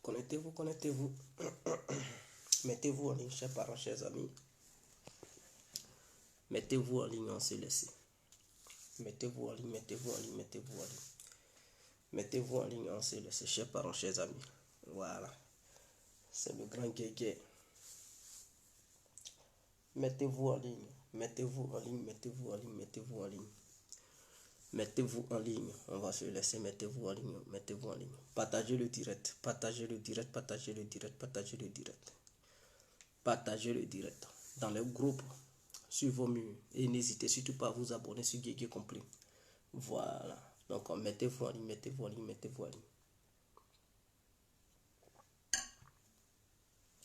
Connectez-vous, connectez-vous. Mettez-vous en ligne, chers parents, chers amis. Mettez-vous en ligne, on se laisse. Mettez-vous en ligne, mettez-vous en ligne, mettez-vous en ligne. Mettez-vous en ligne, on se laisse, chers parents, chers amis. Voilà. C'est le grand guégué. Mettez-vous en ligne, mettez-vous en ligne, mettez-vous en ligne, mettez-vous en ligne. Mettez-vous en ligne, on va se laisser, mettez-vous en ligne, mettez-vous en ligne. Partagez le direct, partagez le direct, partagez le direct, partagez le direct. Partagez le direct dans les groupes, sur vos murs. Et n'hésitez surtout pas à vous abonner sur Guégué Compris. Voilà. Donc, mettez-vous en ligne, mettez-vous en ligne, mettez-vous en ligne.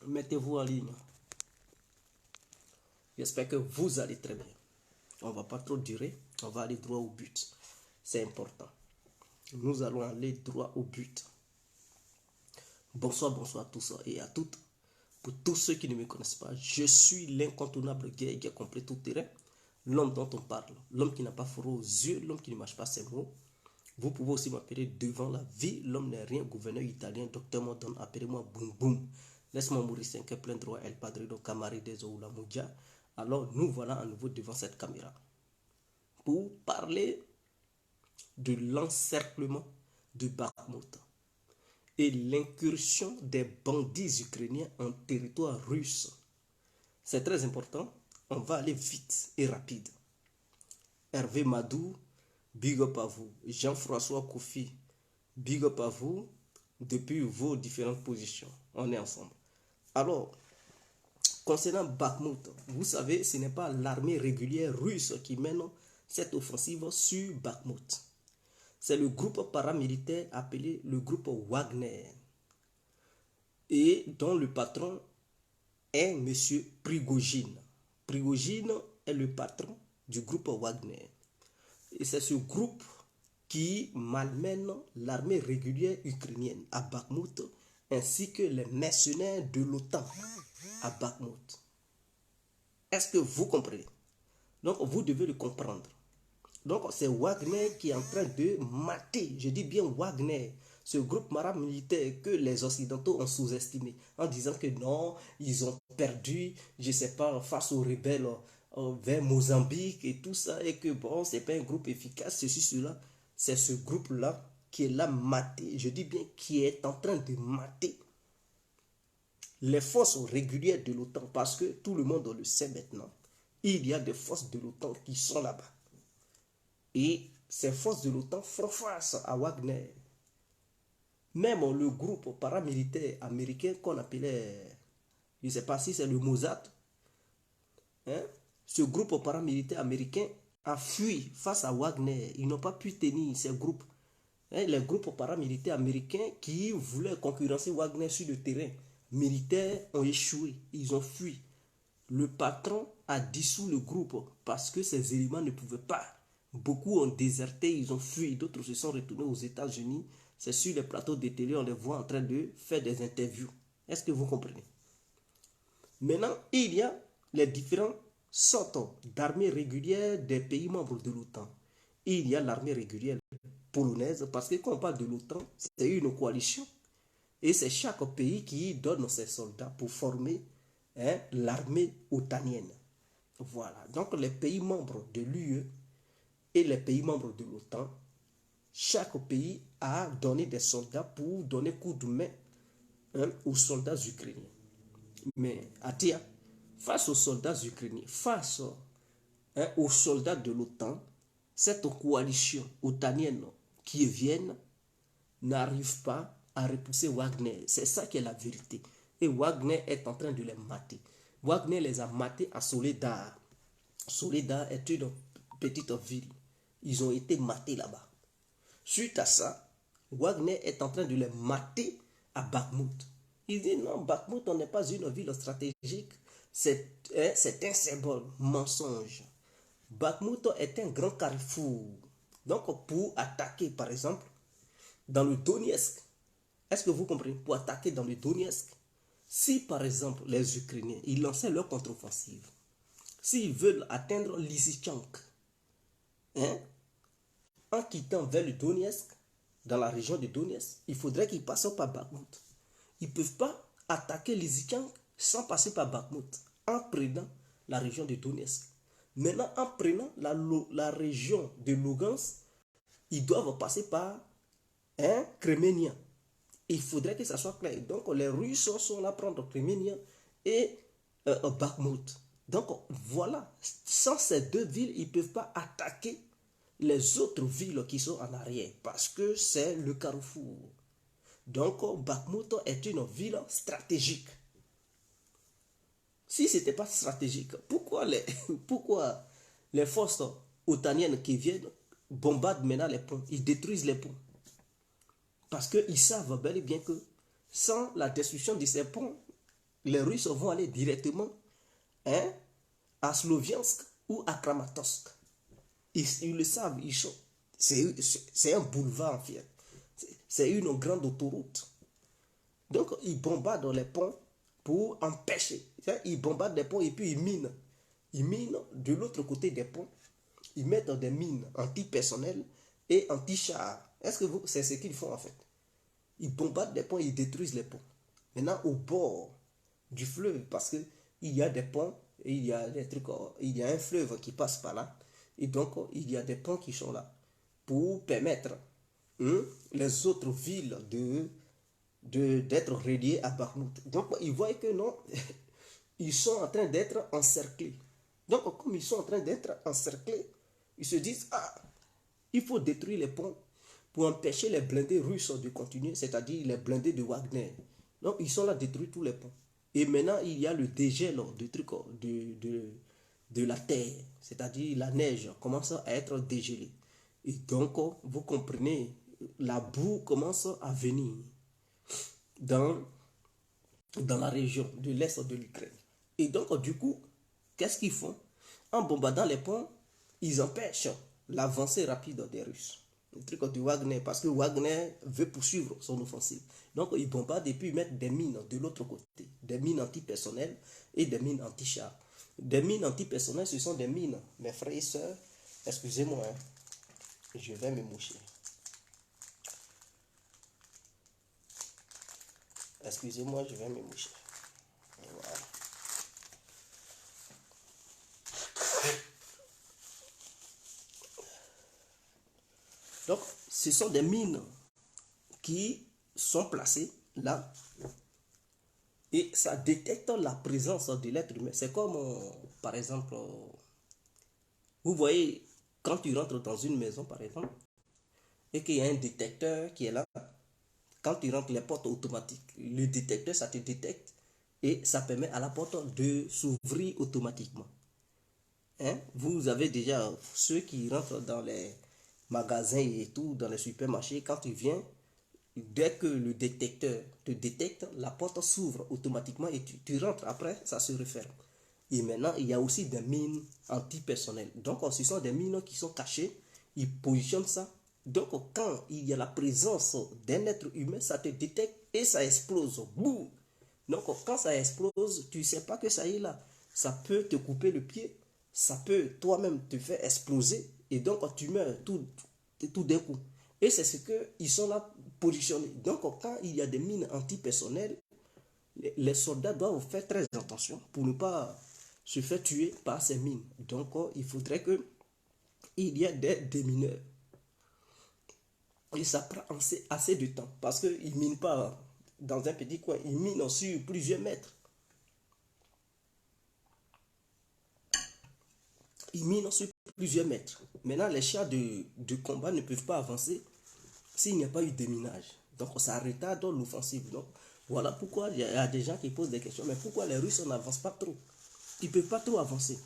Mettez-vous en ligne. J'espère que vous allez très bien. On ne va pas trop durer. On va aller droit au but. C'est important. Nous allons aller droit au but. Bonsoir, bonsoir à tous et à toutes. Pour tous ceux qui ne me connaissent pas, je suis l'incontournable Guégué Compris tout terrain. L'homme dont on parle. L'homme qui n'a pas froid aux yeux. L'homme qui ne mâche pas ses mots. Vous pouvez aussi m'appeler devant la vie. L'homme n'est rien, gouverneur italien, docteur Modon, appelez-moi Boum Boum. Laisse-moi mourir 5 heures plein droit, El Padrino Camari des Oula Moudia. Alors nous voilà à nouveau devant cette caméra pour parler de l'encerclement de Bakhmut et l'incursion des bandits ukrainiens en territoire russe. C'est très important. On va aller vite et rapide. Hervé Madou, big up à vous. Jean-François Koufi, big up à vous depuis vos différentes positions. On est ensemble. Alors, concernant Bakhmut, vous savez, ce n'est pas l'armée régulière russe qui mène cette offensive sur Bakhmut. C'est le groupe paramilitaire appelé le groupe Wagner. Et dont le patron est M. Prigogine. Prigogine est le patron du groupe Wagner. Et c'est ce groupe qui malmène l'armée régulière ukrainienne à Bakhmut ainsi que les mercenaires de l'OTAN à Bakhmut. Est-ce que vous comprenez? Donc vous devez le comprendre. Donc c'est Wagner qui est en train de mater, je dis bien Wagner, ce groupe paramilitaire que les Occidentaux ont sous-estimé en disant que non, ils ont perdu, je ne sais pas, face aux rebelles vers Mozambique et tout ça, et que bon, ce n'est pas un groupe efficace, ceci, cela. C'est ce groupe-là qui est là maté, je dis bien qui est en train de mater les forces régulières de l'OTAN, parce que tout le monde le sait maintenant, il y a des forces de l'OTAN qui sont là-bas. Et ces forces de l'OTAN font face à Wagner. Même le groupe paramilitaire américain qu'on appelait, je ne sais pas si c'est le Mossad, hein, ce groupe paramilitaire américain a fui face à Wagner. Ils n'ont pas pu tenir ces groupes. Hein, les groupes paramilitaires américains qui voulaient concurrencer Wagner sur le terrain militaire ont échoué. Ils ont fui. Le patron a dissous le groupe parce que ces éléments ne pouvaient pas. Beaucoup ont déserté, ils ont fui, d'autres se sont retournés aux États-Unis. C'est sur les plateaux de télé, on les voit en train de faire des interviews. Est-ce que vous comprenez? Maintenant, il y a les différentes sortes d'armées régulières des pays membres de l'OTAN. Il y a l'armée régulière polonaise, parce que quand on parle de l'OTAN, c'est une coalition. Et c'est chaque pays qui donne ses soldats pour former l'armée otanienne. Voilà. Donc les pays membres de l'UE et les pays membres de l'OTAN, chaque pays a donné des soldats pour donner coup de main aux soldats ukrainiens. Mais Atia, face aux soldats ukrainiens, face aux soldats de l'OTAN, cette coalition otanienne qui viennent n'arrive pas à repousser Wagner. C'est ça qui est la vérité. Et Wagner est en train de les mater. Wagner les a matés à Soledar. Soledar est une petite ville. Ils ont été matés là-bas. Suite à ça, Wagner est en train de les mater à Bakhmut. Il dit non, Bakhmut, on n'est pas une ville stratégique. C'est un symbole, mensonge. Bakhmut est un grand carrefour. Donc pour attaquer, par exemple, dans le Donetsk, est-ce que vous comprenez? Pour attaquer dans le Donetsk, si par exemple les Ukrainiens, ils lançaient leur contre-offensive, s'ils veulent atteindre Lysychansk, en quittant vers le Donetsk, dans la région de Donetsk, il faudrait qu'ils passent par Bakhmut. ils ne peuvent pas attaquer les Lysychansk sans passer par Bakhmut, en prenant la région de Donetsk. Maintenant, en prenant la région de Lugansk, ils doivent passer par Kremenia. Il faudrait que ça soit clair. Donc, les Russes sont là prendre Kremenia et Bakhmut. Donc, voilà. Sans ces deux villes, ils ne peuvent pas attaquer les autres villes qui sont en arrière parce que c'est le carrefour. Donc, Bakhmut est une ville stratégique. Si ce n'était pas stratégique, pourquoi les forces otaniennes qui viennent bombardent maintenant les ponts, ils détruisent les ponts? Parce qu'ils savent bel et bien que sans la destruction de ces ponts, les Russes vont aller directement à Sloviansk ou à Kramatorsk. Ils le savent, c'est un boulevard en fait. C'est une grande autoroute. Donc, ils bombardent les ponts pour empêcher. Ils bombardent les ponts et puis ils minent. Ils minent de l'autre côté des ponts. Ils mettent des mines antipersonnelles et anti-chars. Est-ce que c'est ce qu'ils font en fait? Ils bombardent les ponts, ils détruisent les ponts. Maintenant, au bord du fleuve, parce qu'il y a des ponts, et il y a des trucs, il y a un fleuve qui passe par là. Et donc, il y a des ponts qui sont là pour permettre les autres villes d'être reliées à Bakhmut. Donc, ils voient que non, ils sont en train d'être encerclés. Donc, comme ils sont en train d'être encerclés, ils se disent, il faut détruire les ponts pour empêcher les blindés russes de continuer, c'est-à-dire les blindés de Wagner. Donc, ils sont là, détruire tous les ponts. Et maintenant, il y a le dégel de la terre, c'est-à-dire la neige commence à être dégelée. Et donc, vous comprenez, la boue commence à venir dans la région de l'est de l'Ukraine. Et donc, du coup, qu'est-ce qu'ils font? En bombardant les ponts, ils empêchent l'avancée rapide des Russes. Le truc de Wagner, parce que Wagner veut poursuivre son offensive. Donc, ils bombardent et puis ils mettent des mines de l'autre côté. Des mines antipersonnelles et des mines anti-chars. Des mines antipersonnelles, ce sont des mines, mes frères et sœurs, excusez-moi, je vais me moucher. Excusez-moi, je vais me moucher. Voilà. Donc, ce sont des mines qui sont placées là et ça détecte la présence de l'être humain. C'est comme, par exemple, vous voyez, quand tu rentres dans une maison, par exemple, et qu'il y a un détecteur qui est là, quand tu rentres les portes automatiques, le détecteur, ça te détecte et ça permet à la porte de s'ouvrir automatiquement. Vous avez déjà ceux qui rentrent dans les magasins et tout, dans les supermarchés, quand tu viens, dès que le détecteur te détecte, la porte s'ouvre automatiquement et tu rentres. Après, ça se referme. Et maintenant, il y a aussi des mines antipersonnelles. Donc, ce sont des mines qui sont cachées. Ils positionnent ça. Donc, quand il y a la présence d'un être humain, ça te détecte et ça explose. Boum! Donc, quand ça explose, tu ne sais pas que ça y est là. Ça peut te couper le pied. Ça peut toi-même te faire exploser. Et donc, tu meurs tout d'un coup. Et c'est ce qu'ils sont là positionnés. Donc, quand il y a des mines antipersonnelles, les soldats doivent faire très attention pour ne pas se faire tuer par ces mines. Donc, il faudrait qu'il y ait des démineurs. Et ça prend assez de temps parce qu'ils ne minent pas dans un petit coin, ils minent sur plusieurs mètres. Ils minent sur plusieurs mètres. Maintenant, les chars de combat ne peuvent pas avancer s'il n'y a pas eu de minage. Donc, ça retarde l'offensive. Donc, voilà pourquoi il y a des gens qui posent des questions. Mais pourquoi les Russes n'avancent pas trop? Ils ne peuvent pas trop avancer.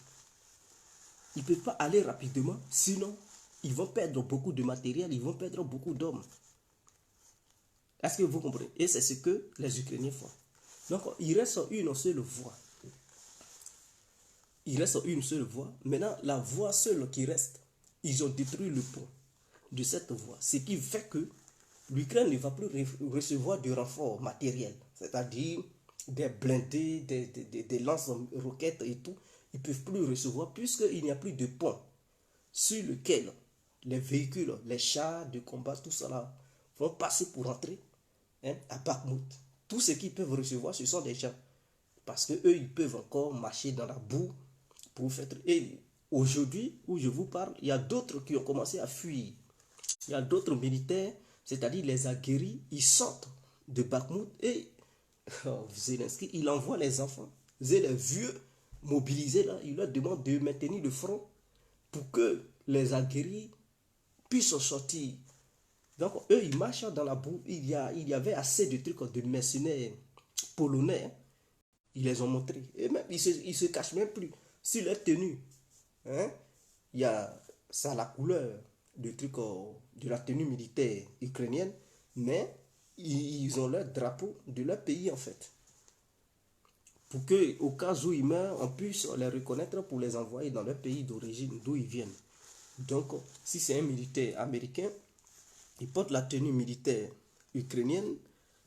Ils ne peuvent pas aller rapidement. Sinon, ils vont perdre beaucoup de matériel. Ils vont perdre beaucoup d'hommes. Est-ce que vous comprenez? Et c'est ce que les Ukrainiens font. Donc, il reste une seule voie. Il reste une seule voie. Maintenant, la voie seule qui reste, ils ont détruit le pont de cette voie. Ce qui fait que l'Ukraine ne va plus recevoir de renforts matériels, c'est-à-dire des blindés, des lance-roquettes et tout. Ils ne peuvent plus recevoir puisqu'il n'y a plus de pont sur lequel les véhicules, les chars de combat, tout ça là, vont passer pour entrer à Bakhmut. Tout ce qu'ils peuvent recevoir, ce sont des gens. Parce qu'eux, ils peuvent encore marcher dans la boue pour faire... Et aujourd'hui, où je vous parle, il y a d'autres qui ont commencé à fuir. Il y a d'autres militaires, c'est-à-dire les aguerris, ils sortent de Bakhmout et Zelensky, il envoie les enfants, les vieux mobilisés là, il leur demande de maintenir le front pour que les aguerris puissent sortir. Donc, eux, ils marchent dans la boue. Il y avait assez de trucs de mercenaires polonais. Hein. Ils les ont montrés. Et même, ils se cachent même plus. Sur leur tenue, hein, il y a ça la couleur de trucs de la tenue militaire ukrainienne, mais ils ont leur drapeau de leur pays en fait. Pour que, au cas où ils meurent, on puisse les reconnaître pour les envoyer dans leur pays d'origine, d'où ils viennent. Donc, si c'est un militaire américain, il porte la tenue militaire ukrainienne,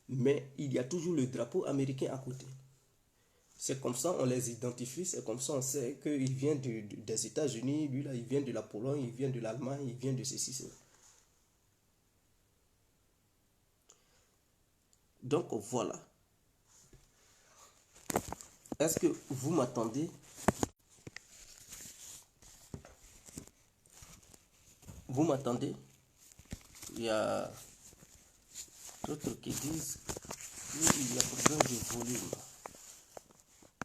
mais il y a toujours le drapeau américain à côté. C'est comme ça on les identifie, c'est comme ça on sait qu'il vient des États-Unis, lui là il vient de la Pologne, il vient de l'Allemagne, il vient de ceci, cela. Donc voilà. Est-ce que vous m'attendez? Vous m'attendez? Il y a d'autres qui disent qu'il y a problème de volume.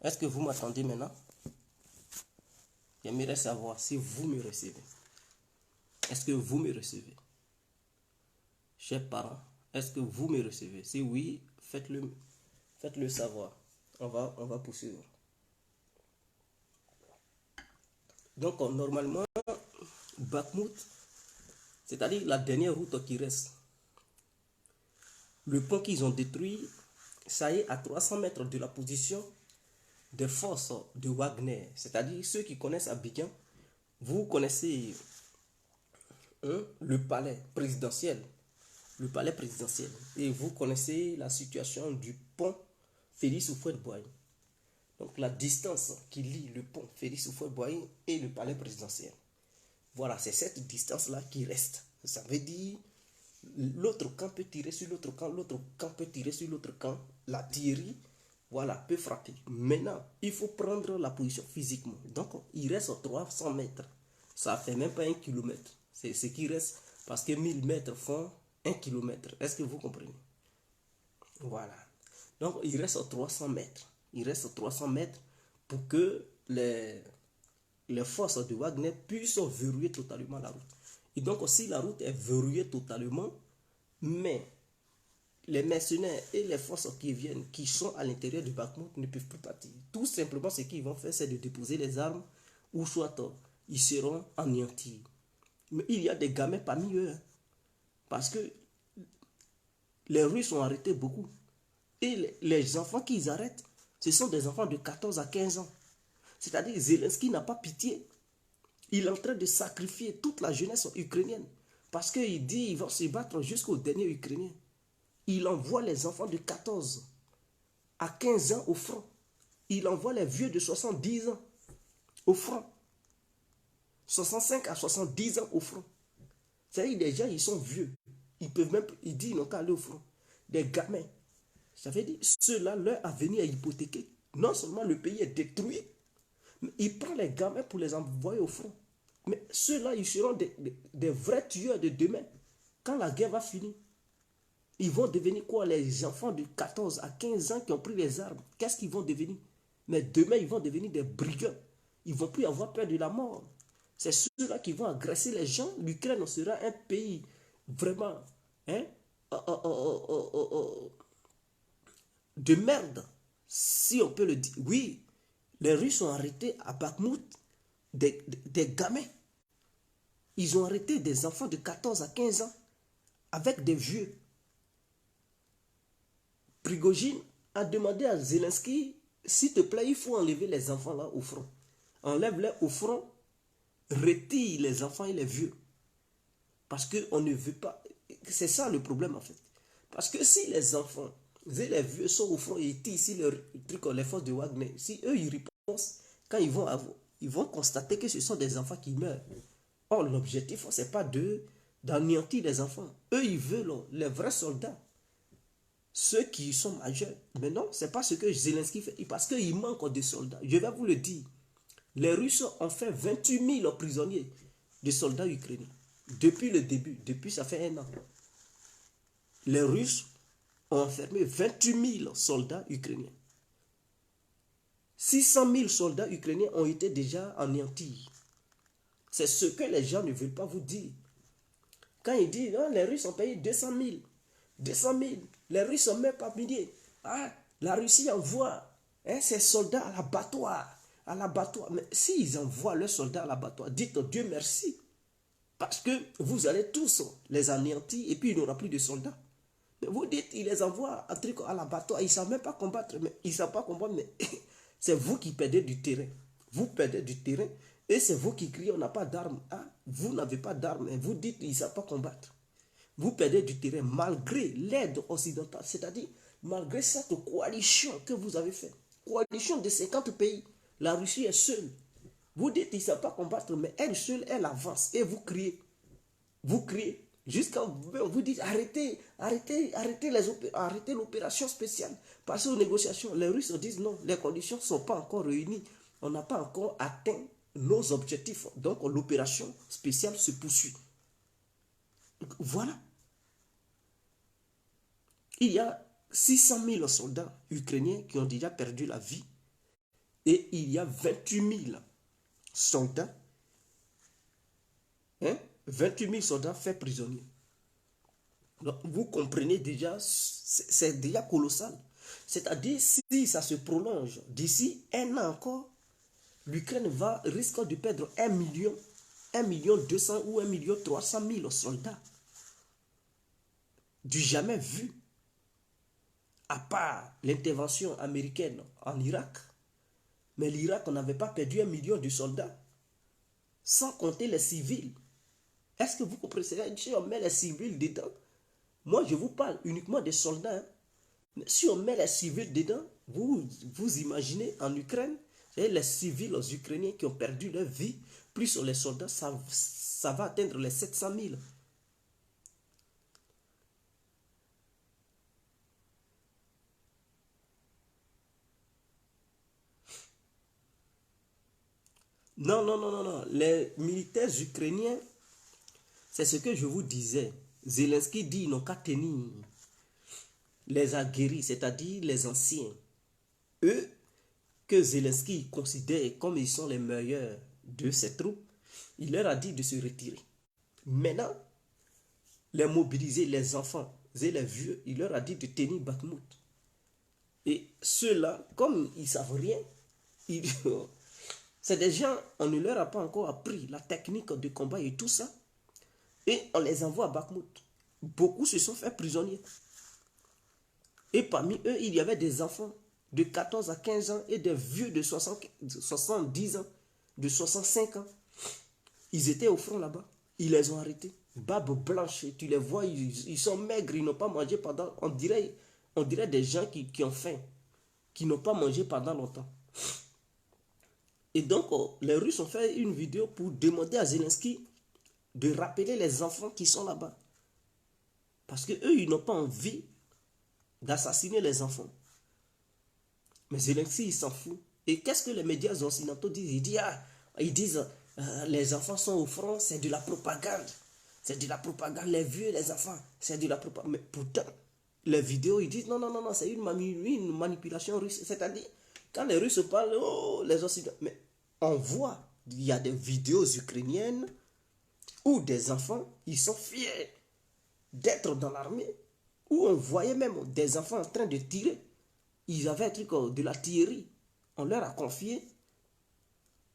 Est-ce que vous m'attendez maintenant? J'aimerais savoir si vous me recevez. Est-ce que vous me recevez? Chers parents, est-ce que vous me recevez? Si oui, faites-le savoir. On va poursuivre. Donc, normalement, Bakhmout, c'est-à-dire la dernière route qui reste, le pont qu'ils ont détruit, ça y est, à 300 mètres de la position des forces de Wagner. C'est-à-dire ceux qui connaissent Abidjan, vous connaissez le palais présidentiel. Le palais présidentiel. Et vous connaissez la situation du pont Félix Houphouët-Boigny. Donc la distance qui lie le pont Félix Houphouët-Boigny et le palais présidentiel. Voilà, c'est cette distance-là qui reste. Ça veut dire l'autre camp peut tirer sur l'autre camp peut tirer sur l'autre camp. L'artillerie, voilà, peut frapper. Maintenant, il faut prendre la position physiquement. Donc, il reste 300 mètres. Ça ne fait même pas 1 kilomètre. C'est ce qui reste parce que 1000 mètres font 1 kilomètre. Est-ce que vous comprenez? Voilà. Donc, il reste 300 mètres. Il reste 300 mètres pour que les forces de Wagner puissent verrouiller totalement la route. Et donc, si la route est verrouillée totalement, mais les mercenaires et les forces qui viennent, qui sont à l'intérieur de Bakhmout, ne peuvent plus partir. Tout simplement, ce qu'ils vont faire, c'est de déposer les armes, ou soit ils seront anéantis. Mais il y a des gamins parmi eux, hein, parce que les Russes ont arrêté beaucoup. Et les enfants qu'ils arrêtent, ce sont des enfants de 14 à 15 ans. C'est-à-dire, Zelensky n'a pas pitié. Il est en train de sacrifier toute la jeunesse ukrainienne. Parce qu'il dit qu'il va se battre jusqu'au dernier Ukrainien. Il envoie les enfants de 14 à 15 ans au front. Il envoie les vieux de 70 ans au front. 65 à 70 ans au front. C'est-à-dire, les gens, ils sont vieux. Ils peuvent même, ils disent, ils n'ont qu'à aller au front. Des gamins. Ça veut dire, ceux-là, leur avenir est hypothéqué. Non seulement le pays est détruit, mais il prend les gamins pour les envoyer au front. Mais ceux-là, ils seront des vrais tueurs de demain. Quand la guerre va finir, ils vont devenir quoi? Les enfants de 14 à 15 ans qui ont pris les armes. Qu'est-ce qu'ils vont devenir? Mais demain, ils vont devenir des brigands. Ils ne vont plus avoir peur de la mort. C'est ceux-là qui vont agresser les gens. L'Ukraine sera un pays vraiment de merde. Si on peut le dire. Oui, les Russes ont arrêté à Bakhmout des gamins. Ils ont arrêté des enfants de 14 à 15 ans avec des vieux. Prigogine a demandé à Zelensky, s'il te plaît, il faut enlever les enfants là au front. Enlève-les au front, retire les enfants et les vieux. Parce qu'on ne veut pas... C'est ça le problème en fait. Parce que si les enfants et les vieux sont au front et ils tirent ici les forces de Wagner, si eux ils ripensent, quand ils vont constater que ce sont des enfants qui meurent. Or, l'objectif, ce n'est pas d'anéantir les enfants. Eux, ils veulent les vrais soldats. ceux qui sont majeurs. Mais non, ce n'est pas ce que Zelensky fait. Parce qu'il manque de soldats. Je vais vous le dire. Les Russes ont fait 28 000 prisonniers de soldats ukrainiens. Depuis le début, depuis ça fait 1 an. Les Russes ont enfermé 28 000 soldats ukrainiens. 600 000 soldats ukrainiens ont été déjà anéantis. C'est ce que les gens ne veulent pas vous dire. Quand ils disent, oh, les Russes ont payé 200 000. 200 000. Les Russes n'ont même pas payé. Ah, la Russie envoie ses soldats à l'abattoir. À l'abattoir. Mais s'ils envoient leurs soldats à l'abattoir, dites Dieu merci. Parce que vous allez tous les anéantir et puis il n'y aura plus de soldats. Mais vous dites, ils les envoient à l'abattoir. Ils ne savent même pas combattre. Mais ils ne savent pas combattre, mais c'est vous qui perdez du terrain. Vous perdez du terrain et c'est vous qui criez, on n'a pas d'armes. Ah, vous n'avez pas d'armes et vous dites, ils ne savent pas combattre. Vous perdez du terrain malgré l'aide occidentale, c'est-à-dire malgré cette coalition que vous avez faite. Coalition de 50 pays. La Russie est seule. Vous dites qu'ils ne savent pas combattre, mais elle seule, elle avance et vous criez. Vous criez. Jusqu'à vous dites arrêtez, arrêtez l'opération spéciale. Passez aux négociations. Les Russes disent non, les conditions ne sont pas encore réunies. On n'a pas encore atteint nos objectifs. Donc l'opération spéciale se poursuit. Voilà. Il y a 600 000 soldats ukrainiens qui ont déjà perdu la vie. Et il y a 28 000 soldats. 28 000 soldats faits prisonniers. Donc, vous comprenez déjà, c'est déjà colossal. C'est-à-dire, si ça se prolonge, d'ici 1 an encore, l'Ukraine risque de perdre 1 million 200 ou 1 300 000 soldats. Du jamais vu. À part l'intervention américaine en Irak. Mais l'Irak n'avait pas perdu 1 million de soldats. Sans compter les civils. Est-ce que vous comprenez? Si on met les civils dedans, moi je vous parle uniquement des soldats. Hein. Mais si on met les civils dedans, vous imaginez en Ukraine, les civils ukrainiens qui ont perdu leur vie, plus les soldats, ça va atteindre les 700 000. Non, non, non, non, non. Les militaires ukrainiens, c'est ce que je vous disais. Zelensky dit qu'ils n'ont qu'à tenir les aguerris, c'est-à-dire les anciens. Eux, que Zelensky considère comme ils sont les meilleurs de ses troupes, il leur a dit de se retirer. Maintenant, les mobiliser, les enfants et les vieux, il leur a dit de tenir Bakhmut. Et ceux-là, comme ils ne savent rien, c'est des gens, on ne leur a pas encore appris la technique de combat et tout ça. Et on les envoie à Bakhmut. Beaucoup se sont fait prisonniers. Et parmi eux, il y avait des enfants de 14 à 15 ans et des vieux de 70 ans, de 65 ans. Ils étaient au front là-bas. Ils les ont arrêtés. Barbe blanche, tu les vois, ils sont maigres, ils n'ont pas mangé pendant... On dirait des gens qui ont faim, qui n'ont pas mangé pendant longtemps. Et donc, les Russes ont fait une vidéo pour demander à Zelensky de rappeler les enfants qui sont là-bas. Parce qu'eux, ils n'ont pas envie d'assassiner les enfants. Mais Zelensky, il s'en fout. Et qu'est-ce que les médias occidentaux disent? Ils disent les enfants sont au front, c'est de la propagande. C'est de la propagande. Les vieux, les enfants, c'est de la propagande. Mais pourtant, les vidéos, ils disent non, non, non, non, c'est une manipulation russe. C'est-à-dire, quand les Russes parlent, oh, les Occidentaux. Mais on voit, il y a des vidéos ukrainiennes où des enfants, ils sont fiers d'être dans l'armée, où on voyait même des enfants en train de tirer. Ils avaient un truc de l'artillerie. On leur a confié.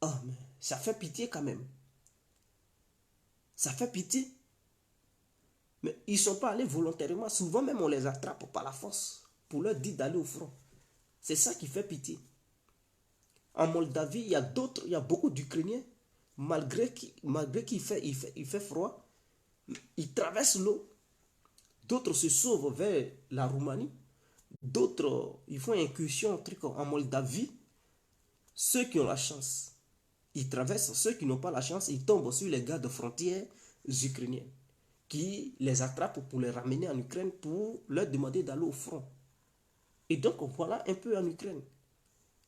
Oh, mais ça fait pitié quand même. Ça fait pitié. Mais ils ne sont pas allés volontairement. Souvent même on les attrape par la force pour leur dire d'aller au front. C'est ça qui fait pitié. En Moldavie, il y a beaucoup d'Ukrainiens. Malgré qu'il fait froid, ils traversent l'eau. D'autres se sauvent vers la Roumanie. D'autres, ils font incursion en Moldavie. Ceux qui ont la chance, ils traversent. Ceux qui n'ont pas la chance, ils tombent sur les gardes frontières ukrainiens qui les attrapent pour les ramener en Ukraine pour leur demander d'aller au front. Et donc, voilà un peu en Ukraine.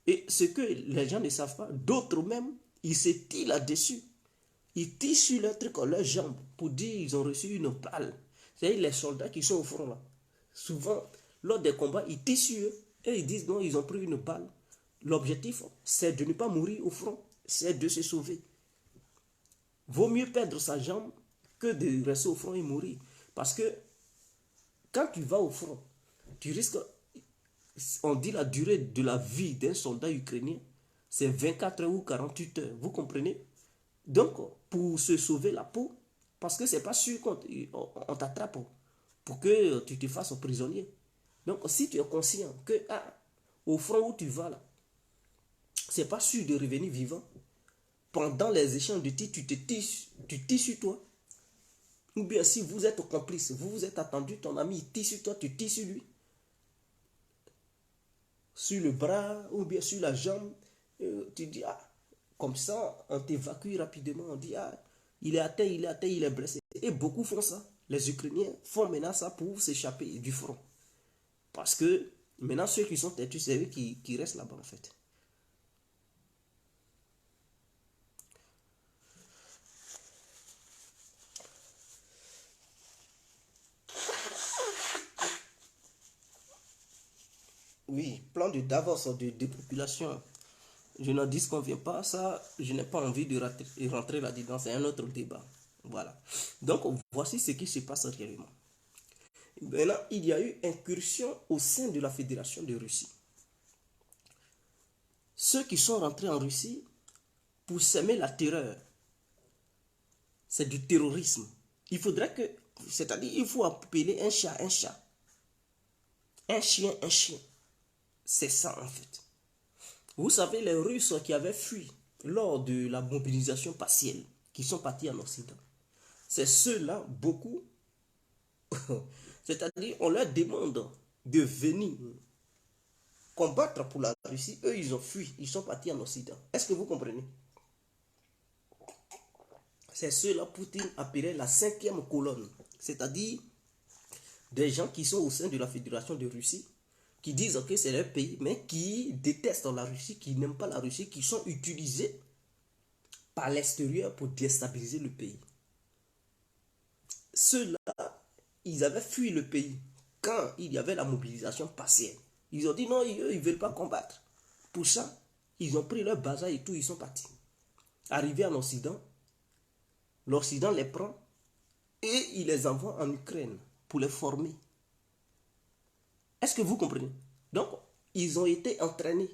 Et ce que les gens ne savent pas, d'autres même, ils se tirent là-dessus. Ils tirent sur leur truc, leurs jambes, pour dire qu'ils ont reçu une balle. C'est-à-dire les soldats qui sont au front là. Souvent, lors des combats, ils tirent sur eux et ils disent non, ils ont pris une balle. L'objectif, c'est de ne pas mourir au front, c'est de se sauver. Vaut mieux perdre sa jambe que de rester au front et mourir. Parce que quand tu vas au front, tu risques, on dit la durée de la vie d'un soldat ukrainien, c'est 24 heures ou 48 heures. Vous comprenez? Donc, pour se sauver la peau, parce que c'est pas sûr qu'on t'attrape pour que tu te fasses prisonnier. Donc, si tu es conscient que au front où tu vas là, c'est pas sûr de revenir vivant, pendant les échanges de tirs, tu tires sur toi. Ou bien si vous êtes complice, vous vous êtes attendu, ton ami il tire sur toi, tu tires sur lui. Sur le bras ou bien sur la jambe, tu dis comme ça, on t'évacue rapidement, on dit il est atteint, il est atteint, il est blessé. Et beaucoup font ça. Les Ukrainiens font maintenant ça pour s'échapper du front. Parce que maintenant ceux qui sont têtus, c'est eux qui restent là-bas en fait. Oui, plan de Davos de dépopulation. Je n'en disconviens pas, ça, je n'ai pas envie de rentrer là-dedans, c'est un autre débat. Voilà. Donc, voici ce qui se passe réellement. Maintenant, il y a eu incursion au sein de la Fédération de Russie. Ceux qui sont rentrés en Russie pour semer la terreur, c'est du terrorisme. Il faudrait que, c'est-à-dire, il faut appeler un chat un chat, un chien un chien. C'est ça en fait. Vous savez, les Russes qui avaient fui lors de la mobilisation partielle, qui sont partis en Occident, c'est ceux-là, beaucoup, c'est-à-dire, on leur demande de venir combattre pour la Russie. Eux, ils ont fui, ils sont partis en Occident. Est-ce que vous comprenez? C'est ceux-là, Poutine appelait la cinquième colonne, c'est-à-dire des gens qui sont au sein de la Fédération de Russie, qui disent que c'est leur pays, mais qui détestent la Russie, qui n'aiment pas la Russie, qui sont utilisés par l'extérieur pour déstabiliser le pays. Ceux-là, ils avaient fui le pays quand il y avait la mobilisation partielle. Ils ont dit non, ils ne veulent pas combattre. Pour ça, ils ont pris leur bazar et tout, ils sont partis. Arrivés en Occident, l'Occident les prend et il les envoie en Ukraine pour les former. Est-ce que vous comprenez? Donc, ils ont été entraînés.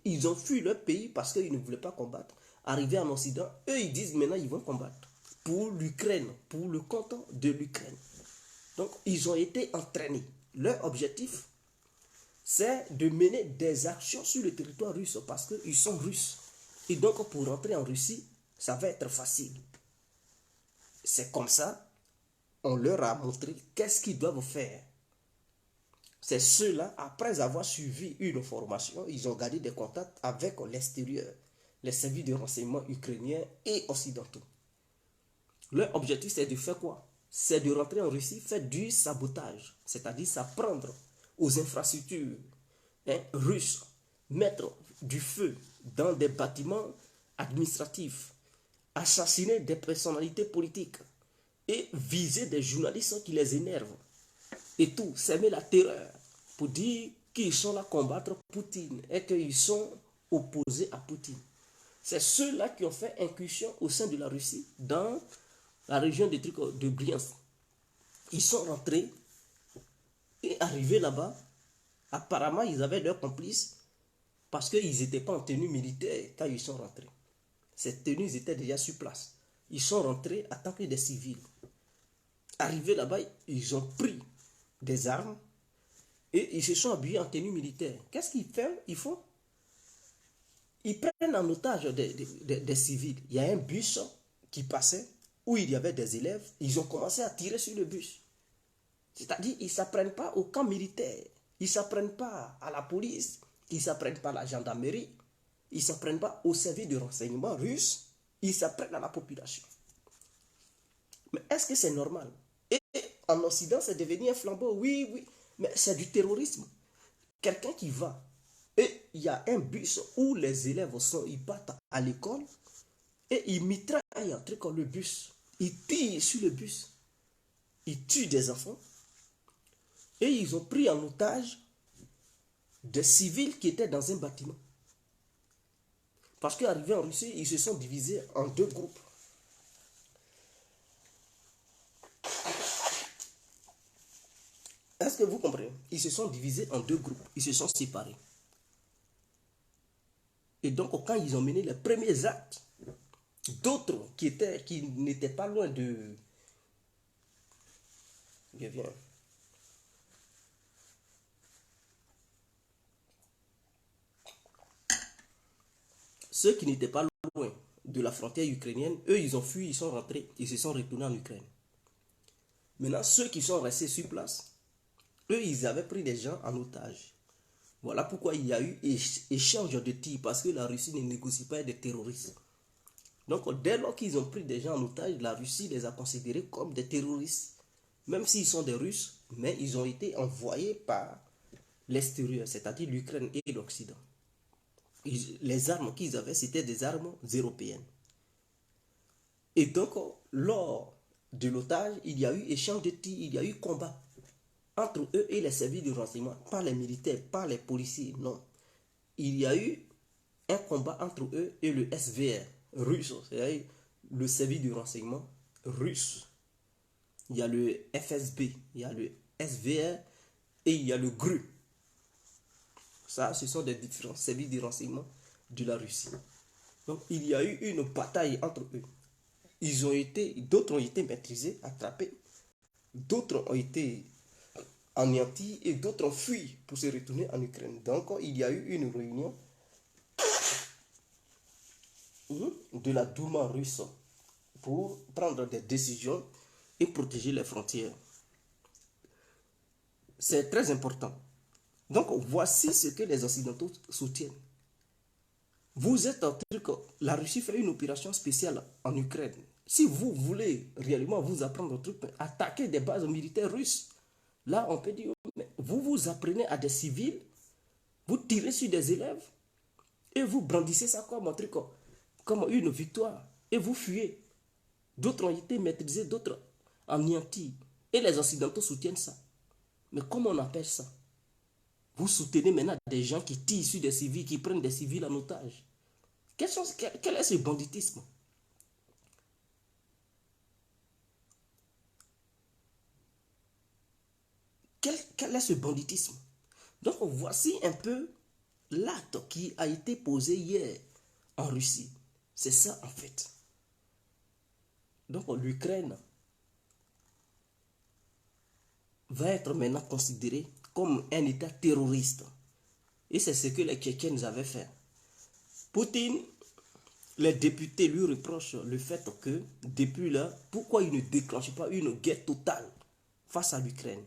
Ils ont fui leur pays parce qu'ils ne voulaient pas combattre. Arrivés en Occident, eux, ils disent maintenant ils vont combattre pour l'Ukraine, pour le compte de l'Ukraine. Donc, ils ont été entraînés. Leur objectif, c'est de mener des actions sur le territoire russe parce qu'ils sont russes. Et donc, pour rentrer en Russie, ça va être facile. C'est comme ça, on leur a montré qu'est-ce qu'ils doivent faire. C'est ceux-là, après avoir suivi une formation, ils ont gardé des contacts avec l'extérieur, les services de renseignement ukrainiens et occidentaux. Leur objectif, c'est de faire quoi? C'est de rentrer en Russie, faire du sabotage, c'est-à-dire s'apprendre aux infrastructures russes, mettre du feu dans des bâtiments administratifs, assassiner des personnalités politiques et viser des journalistes qui les énervent. Et tout, s'aimer la terreur pour dire qu'ils sont là combattre Poutine et qu'ils sont opposés à Poutine. C'est ceux-là qui ont fait incursion au sein de la Russie dans la région de Bryansk. Ils sont rentrés et arrivés là-bas. Apparemment, ils avaient leurs complices parce qu'ils n'étaient pas en tenue militaire quand ils sont rentrés. Ces tenues, ils étaient déjà sur place. Ils sont rentrés en tant que des civils. Arrivés là-bas, ils ont pris des armes et ils se sont habillés en tenue militaire. Qu'est-ce qu'ils font? Ils prennent en otage des civils. Il y a un bus qui passait où il y avait des élèves. Ils ont commencé à tirer sur le bus. C'est-à-dire ils ne s'apprennent pas au camp militaire. Ils ne s'apprennent pas à la police. Ils ne s'apprennent pas à la gendarmerie. Ils ne s'apprennent pas au service de renseignement russe. Ils s'apprennent à la population. Mais est-ce que c'est normal? Et en Occident, c'est devenu un flambeau. Oui, oui. Mais c'est du terrorisme. quelqu'un qui va, et il y a un bus où les élèves ils partent à l'école, et ils mitraillent un truc le bus. Ils tirent sur le bus. Ils tuent des enfants. Et ils ont pris en otage des civils qui étaient dans un bâtiment. Parce qu'arrivés en Russie, ils se sont divisés en deux groupes. Est-ce que vous comprenez? Ils se sont divisés en deux groupes. Ils se sont séparés. Et donc, quand ils ont mené les premiers actes, d'autres qui n'étaient pas loin de... Je viens. Ceux qui n'étaient pas loin de la frontière ukrainienne, eux, ils ont fui, ils sont rentrés, ils se sont retournés en Ukraine. Maintenant, ceux qui sont restés sur place, eux, ils avaient pris des gens en otage. Voilà pourquoi il y a eu échange de tirs, parce que la Russie ne négocie pas des terroristes. Donc, dès lors qu'ils ont pris des gens en otage, la Russie les a considérés comme des terroristes. Même s'ils sont des Russes, mais ils ont été envoyés par l'extérieur, c'est-à-dire l'Ukraine et l'Occident. Les armes qu'ils avaient, c'était des armes européennes. Et donc, lors de l'otage, il y a eu échange de tirs, il y a eu combat entre eux et les services de renseignement, pas les militaires, pas les policiers, non. Il y a eu un combat entre eux et le SVR russe, c'est-à-dire le service de renseignement russe. Il y a le FSB, il y a le SVR et il y a le GRU. Ça, ce sont des différents services de renseignement de la Russie. Donc, il y a eu une bataille entre eux. D'autres ont été maîtrisés, attrapés. D'autres ont été anéantis et d'autres ont fui pour se retourner en Ukraine. Donc, il y a eu une réunion de la Douma russe pour prendre des décisions et protéger les frontières. C'est très important. Donc, voici ce que les Occidentaux soutiennent. Vous êtes en train que la Russie fait une opération spéciale en Ukraine. Si vous voulez réellement vous apprendre un truc, attaquer des bases militaires russes, là, on peut dire, mais vous apprenez à des civils, vous tirez sur des élèves, et vous brandissez ça comme un truc, comme une victoire, et vous fuyez. D'autres ont été maîtrisés, d'autres anéantis. Et les Occidentaux soutiennent ça. Mais comment on appelle ça? Vous soutenez maintenant des gens qui tirent sur des civils, qui prennent des civils en otage. Quel est ce banditisme? Quel est ce banditisme? Donc voici un peu l'acte qui a été posé hier en Russie. C'est ça en fait. Donc l'Ukraine va être maintenant considérée comme un État terroriste. Et c'est ce que les Tchétchènes avaient fait. Poutine, les députés lui reprochent le fait que, depuis là, pourquoi il ne déclenche pas une guerre totale face à l'Ukraine.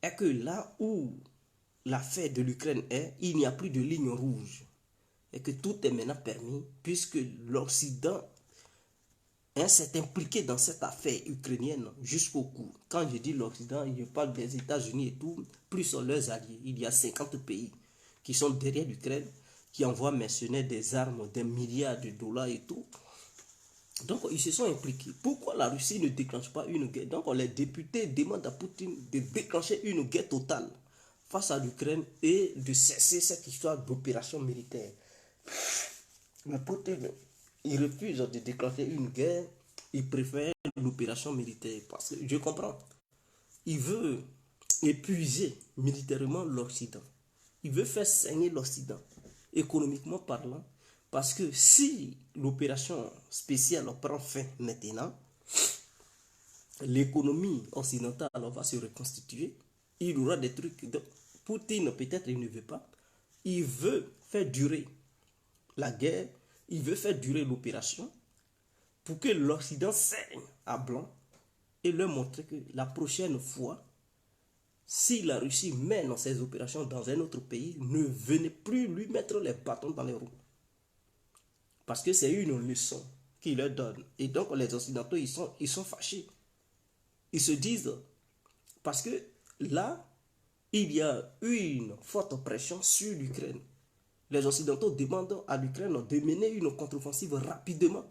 Et que là où l'affaire de l'Ukraine est, il n'y a plus de ligne rouge. Et que tout est maintenant permis, puisque l'Occident s'est impliqué dans cette affaire ukrainienne jusqu'au cou. Quand je dis l'Occident, je parle des États-Unis et tout, plus sont leurs alliés. Il y a 50 pays qui sont derrière l'Ukraine, qui envoient mercenaires des armes, des milliards de dollars et tout. Donc, ils se sont impliqués. Pourquoi la Russie ne déclenche pas une guerre? Donc, les députés demandent à Poutine de déclencher une guerre totale face à l'Ukraine et de cesser cette histoire d'opération militaire. Mais Poutine, il refuse de déclencher une guerre, il préfère l'opération militaire. Parce que je comprends. Il veut épuiser militairement l'Occident. Il veut faire saigner l'Occident, économiquement parlant. Parce que si l'opération spéciale prend fin maintenant, l'économie occidentale va se reconstituer. Il y aura des trucs. Poutine, peut-être, il ne veut pas. Il veut faire durer la guerre. Il veut faire durer l'opération pour que l'Occident saigne à blanc et leur montrer que la prochaine fois, si la Russie mène ses opérations dans un autre pays, ne venez plus lui mettre les bâtons dans les roues. Parce que c'est une leçon qu'il leur donne. Et donc les Occidentaux, ils sont fâchés. Ils se disent, parce que là, il y a une forte pression sur l'Ukraine. Les Occidentaux demandent à l'Ukraine de mener une contre-offensive rapidement.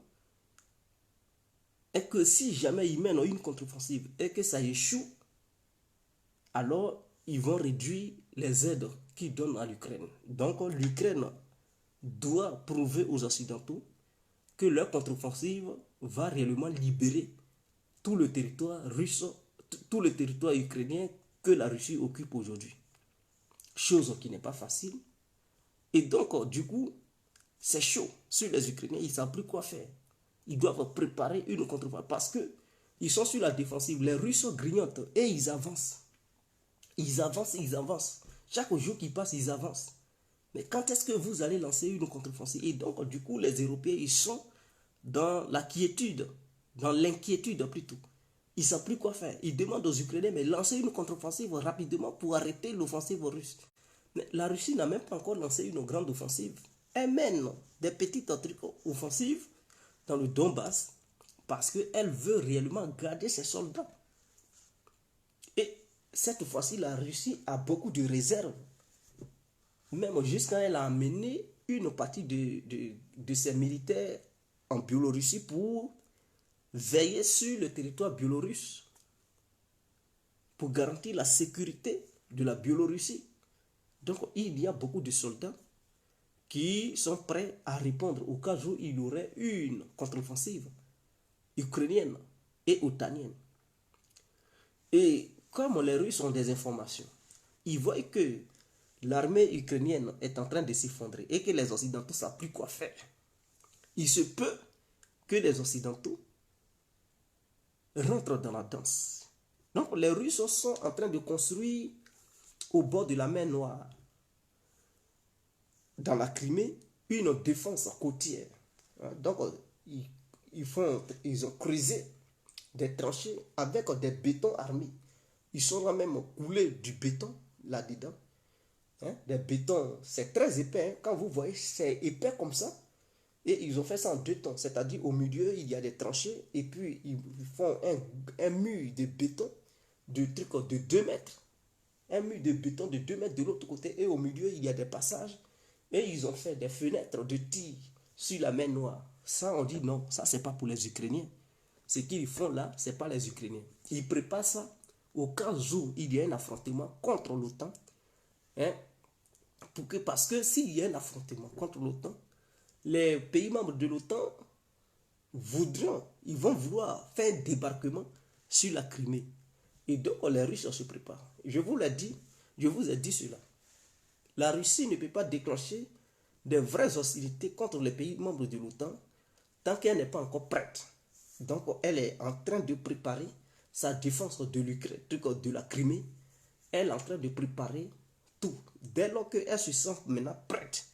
Et que si jamais ils mènent une contre-offensive et que ça échoue, alors ils vont réduire les aides qu'ils donnent à l'Ukraine. Donc l'Ukraine doit prouver aux Occidentaux que leur contre-offensive va réellement libérer tout le territoire russe, tout le territoire ukrainien que la Russie occupe aujourd'hui. Chose qui n'est pas facile. Et donc, du coup, c'est chaud sur les Ukrainiens. Ils ne savent plus quoi faire. Ils doivent préparer une contre-offensive parce qu'ils sont sur la défensive. Les Russes grignotent et ils avancent. Ils avancent, ils avancent. Chaque jour qui passe, ils avancent. Mais quand est-ce que vous allez lancer une contre-offensive? Et donc, du coup, les Européens, ils sont dans la quiétude, dans l'inquiétude plutôt. Ils ne savent plus quoi faire. Ils demandent aux Ukrainiens, mais lancez une contre-offensive rapidement pour arrêter l'offensive russe. Mais la Russie n'a même pas encore lancé une grande offensive. Elle mène des petites offensives dans le Donbass parce qu'elle veut réellement garder ses soldats. Et cette fois-ci, la Russie a beaucoup de réserves. Même jusqu'à elle a amené une partie de ses militaires en Biélorussie pour veiller sur le territoire biélorusse, pour garantir la sécurité de la Biélorussie. Donc il y a beaucoup de soldats qui sont prêts à répondre au cas où il y aurait une contre-offensive ukrainienne et otanienne. Et comme les Russes ont des informations, ils voient que l'armée ukrainienne est en train de s'effondrer et que les Occidentaux ne savent plus quoi faire. Il se peut que les Occidentaux rentrent dans la danse. Donc les Russes sont en train de construire au bord de la mer Noire, dans la Crimée, une défense côtière. Donc ils ont creusé des tranchées avec des bétons armés. Ils ont même coulé du béton là-dedans. Des bétons, c'est très épais. Quand vous voyez, c'est épais comme ça. Et ils ont fait ça en 2 temps. C'est-à-dire au milieu, il y a des tranchées. Et puis, ils font un mur de béton de 2 mètres. Un mur de béton de 2 mètres de l'autre côté. Et au milieu, il y a des passages. Et ils ont fait des fenêtres de tir sur la mer Noire. Ça, on dit non, ça, c'est pas pour les Ukrainiens. Ce qu'ils font là, c'est pas les Ukrainiens. Ils préparent ça au cas où il y a un affrontement contre l'OTAN. Parce que s'il y a un affrontement contre l'OTAN, les pays membres de l'OTAN ils vont vouloir faire un débarquement sur la Crimée. Et donc les Russes se préparent. Je vous ai dit cela. La Russie ne peut pas déclencher des vraies hostilités contre les pays membres de l'OTAN tant qu'elle n'est pas encore prête. Donc elle est en train de préparer sa défense de l'Ukraine, de la Crimée. Elle est en train de préparer tout. Dès lors qu'elle se sent maintenant prête,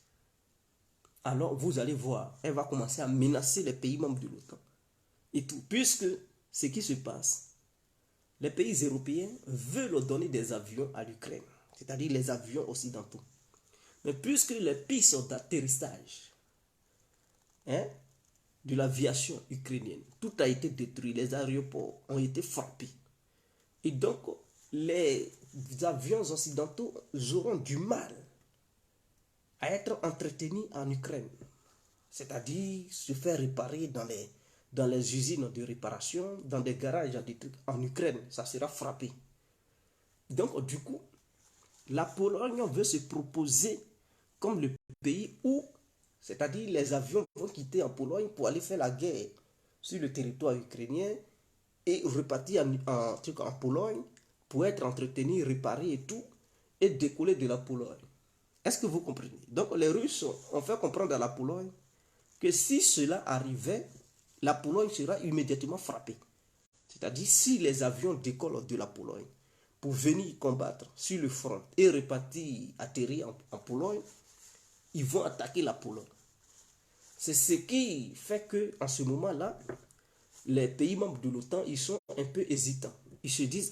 alors vous allez voir, elle va commencer à menacer les pays membres de l'OTAN. Et tout, puisque ce qui se passe, les pays européens veulent donner des avions à l'Ukraine, c'est-à-dire les avions occidentaux. Mais puisque les pistes d'atterrissage de l'aviation ukrainienne, tout a été détruit, les aéroports ont été frappés. Et donc, les avions occidentaux auront du mal à être entretenus en Ukraine. C'est-à-dire se faire réparer dans les usines de réparation, dans des garages en Ukraine, ça sera frappé. Donc, du coup, la Pologne veut se proposer comme le pays où, c'est-à-dire les avions vont quitter en Pologne pour aller faire la guerre sur le territoire ukrainien et repartir en Pologne pour être entretenus, réparés et tout, et décoller de la Pologne. Est-ce que vous comprenez? Donc les Russes ont fait comprendre à la Pologne que si cela arrivait, la Pologne sera immédiatement frappée. C'est-à-dire si les avions décollent de la Pologne pour venir combattre sur le front et repartir, atterrir en Pologne, ils vont attaquer la Pologne. C'est ce qui fait qu'en ce moment-là, les pays membres de l'OTAN, ils sont un peu hésitants. Ils se disent,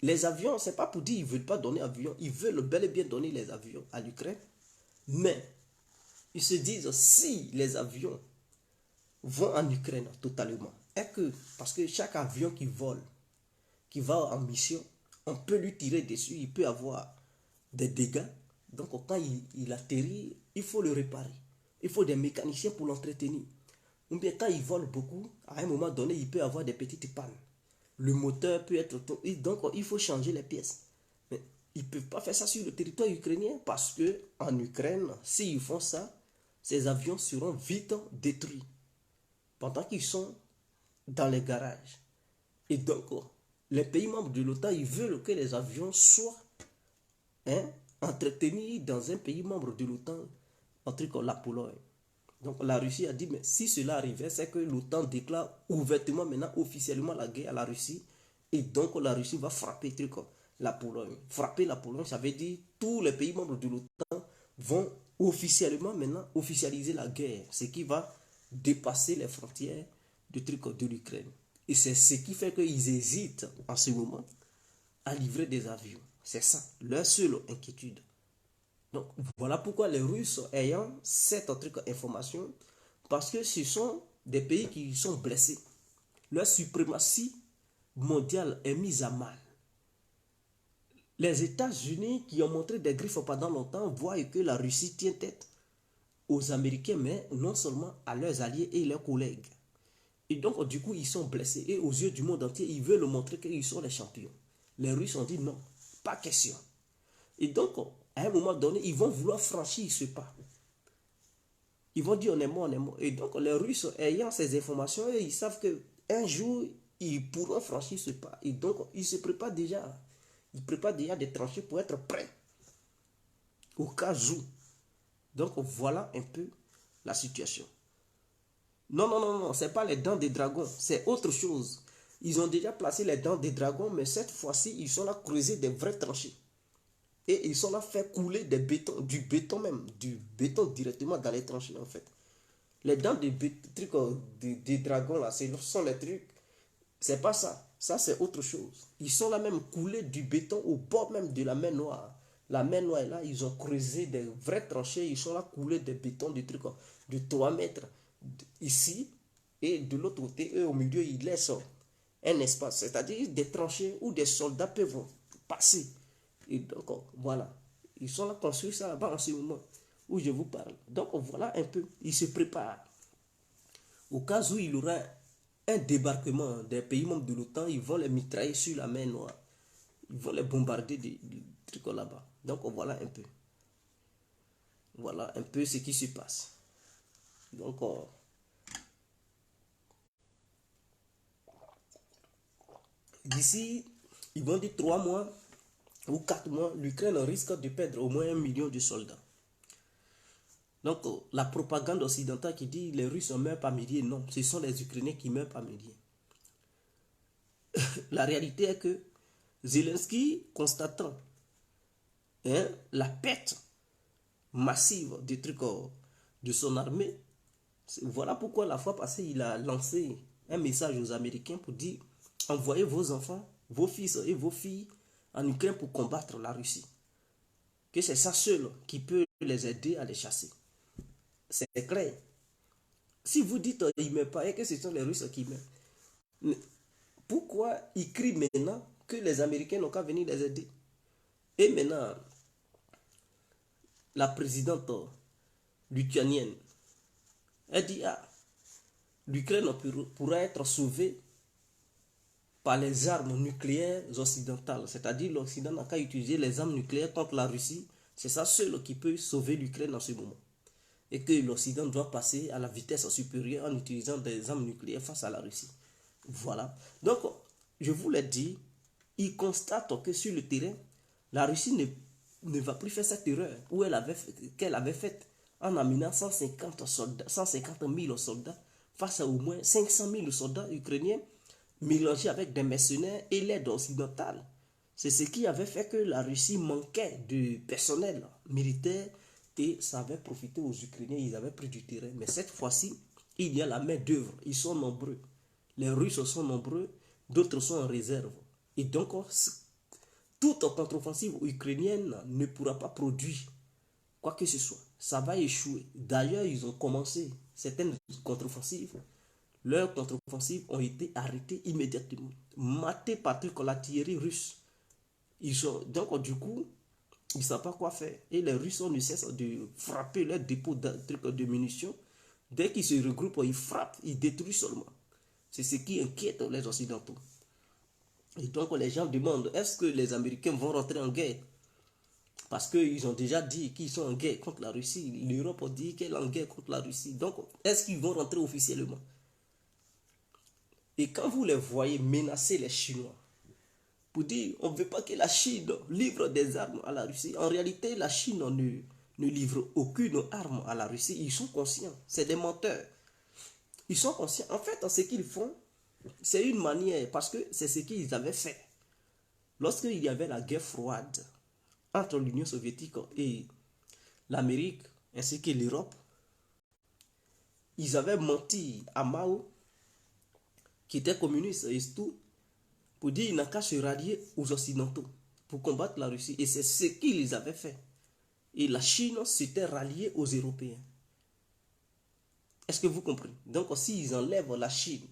les avions, ce n'est pas pour dire qu'ils ne veulent pas donner avions, ils veulent bel et bien donner les avions à l'Ukraine, mais ils se disent, si les avions vont en Ukraine totalement, parce que chaque avion qui vole, qui va en mission, on peut lui tirer dessus, il peut avoir des dégâts. Donc quand il atterrit, il faut le réparer. Il faut des mécaniciens pour l'entretenir. Ou bien quand il vole beaucoup, à un moment donné, il peut avoir des petites pannes. Le moteur peut être... Donc il faut changer les pièces. Mais ils ne peuvent pas faire ça sur le territoire ukrainien parce que en Ukraine, s'ils font ça, ces avions seront vite détruits pendant qu'ils sont dans les garages. Et donc, les pays membres de l'OTAN, ils veulent que les avions soient entretenus dans un pays membre de l'OTAN, en tout cas la Pologne. Donc la Russie a dit, mais si cela arrivait, c'est que l'OTAN déclare ouvertement maintenant, officiellement la guerre à la Russie. Et donc la Russie va frapper la Pologne. Frapper la Pologne, ça veut dire tous les pays membres de l'OTAN vont officiellement maintenant officialiser la guerre. Ce qui va dépasser les frontières de l'Ukraine. Et c'est ce qui fait qu'ils hésitent en ce moment à livrer des avions. C'est ça, leur seule inquiétude. Donc voilà pourquoi les Russes ayant cette information, parce que ce sont des pays qui sont blessés. Leur suprématie mondiale est mise à mal. Les États-Unis qui ont montré des griffes pendant longtemps voient que la Russie tient tête aux Américains, mais non seulement à leurs alliés et leurs collègues. Et donc du coup ils sont blessés et aux yeux du monde entier ils veulent montrer qu'ils sont les champions. Les Russes ont dit non, pas question. Et donc à un moment donné ils vont vouloir franchir ce pas. Ils vont dire on est mort, on est mort. Et donc les Russes ayant ces informations, ils savent qu'un jour ils pourront franchir ce pas. Et donc ils se préparent déjà. Ils préparent déjà des tranchées pour être prêts au cas où. Donc voilà un peu la situation. Non, non, non, non, ce n'est pas les dents des dragons, c'est autre chose. Ils ont déjà placé les dents des dragons, mais cette fois-ci, ils sont là creuser des vraies tranchées. Et ils sont là faire couler du béton même, du béton directement dans les tranchées en fait. Les dents des dragons là, ce sont les trucs, c'est pas ça. Ça c'est autre chose. Ils sont là même couler du béton au bord même de la mer Noire. La mer Noire est là, ils ont creusé des vraies tranchées, ils sont là couler des bétons, des trucs de 3 mètres ici, et de l'autre côté, eux au milieu, ils laissent un espace, c'est-à-dire des tranchées où des soldats peuvent passer. Et donc, voilà, ils sont là construits ça là-bas en ce moment où je vous parle. Donc, voilà un peu, ils se préparent. Au cas où il y aura un débarquement des pays membres de l'OTAN, ils vont les mitrailler sur la mer Noire. Ils vont les bombarder des trucs là-bas. Donc, voilà un peu. Voilà un peu ce qui se passe. Donc, d'ici, ils vont dire 3 mois ou 4 mois, l'Ukraine risque de perdre au moins 1 million de soldats. Donc, la propagande occidentale qui dit les Russes meurent par milliers, non, ce sont les Ukrainiens qui meurent par milliers. La réalité est que Zelensky, constatant la perte massive des trucs de son armée, voilà pourquoi la fois passée, il a lancé un message aux Américains pour dire envoyez vos enfants, vos fils et vos filles en Ukraine pour combattre la Russie. Que c'est ça seul qui peut les aider à les chasser. C'est clair. Si vous dites qu'ils ne meurent pas et que ce sont les Russes qui meurent, pourquoi ils crient maintenant que les Américains n'ont qu'à venir les aider? Et maintenant, la présidente lituanienne, elle dit l'Ukraine pourra être sauvée par les armes nucléaires occidentales. C'est-à-dire l'Occident n'a qu'à utiliser les armes nucléaires contre la Russie. C'est ça seul qui peut sauver l'Ukraine en ce moment. Et que l'Occident doit passer à la vitesse supérieure en utilisant des armes nucléaires face à la Russie. Voilà. Donc, je vous l'ai dit, ils constatent que sur le terrain, la Russie ne va plus faire cette erreur qu'elle avait faite en amenant 150 000 soldats face à au moins 500 000 soldats ukrainiens mélangés avec des mercenaires et l'aide occidentale. C'est ce qui avait fait que la Russie manquait de personnel militaire et ça avait profité aux Ukrainiens, ils avaient pris du terrain. Mais cette fois-ci, il y a la main d'œuvre, ils sont nombreux. Les Russes sont nombreux, d'autres sont en réserve. Et donc, toute contre-offensive ukrainienne ne pourra pas produire quoi que ce soit. Ça va échouer. D'ailleurs, ils ont commencé certaines contre-offensives. Leurs contre-offensives ont été arrêtées immédiatement, matées par l'artillerie russe. Donc, du coup, ils ne savent pas quoi faire. Et les Russes ne cessent de frapper leurs dépôts de munitions. Dès qu'ils se regroupent, ils frappent, ils détruisent seulement. C'est ce qui inquiète les Occidentaux. Et donc les gens demandent, est-ce que les Américains vont rentrer en guerre? Parce qu'ils ont déjà dit qu'ils sont en guerre contre la Russie. L'Europe a dit qu'elle est en guerre contre la Russie. Donc, est-ce qu'ils vont rentrer officiellement? Et quand vous les voyez menacer les Chinois, pour dire, on ne veut pas que la Chine livre des armes à la Russie. En réalité, la Chine ne livre aucune arme à la Russie. Ils sont conscients. C'est des menteurs. Ils sont conscients. En fait, ce qu'ils font, c'est une manière, parce que c'est ce qu'ils avaient fait. Lorsqu'il y avait la guerre froide entre l'Union soviétique et l'Amérique, ainsi que l'Europe, ils avaient menti à Mao, qui était communiste et tout, pour dire qu'il n'a qu'à se rallier aux Occidentaux pour combattre la Russie. Et c'est ce qu'ils avaient fait. Et la Chine s'était ralliée aux Européens. Est-ce que vous comprenez? Donc, s'ils enlèvent la Chine,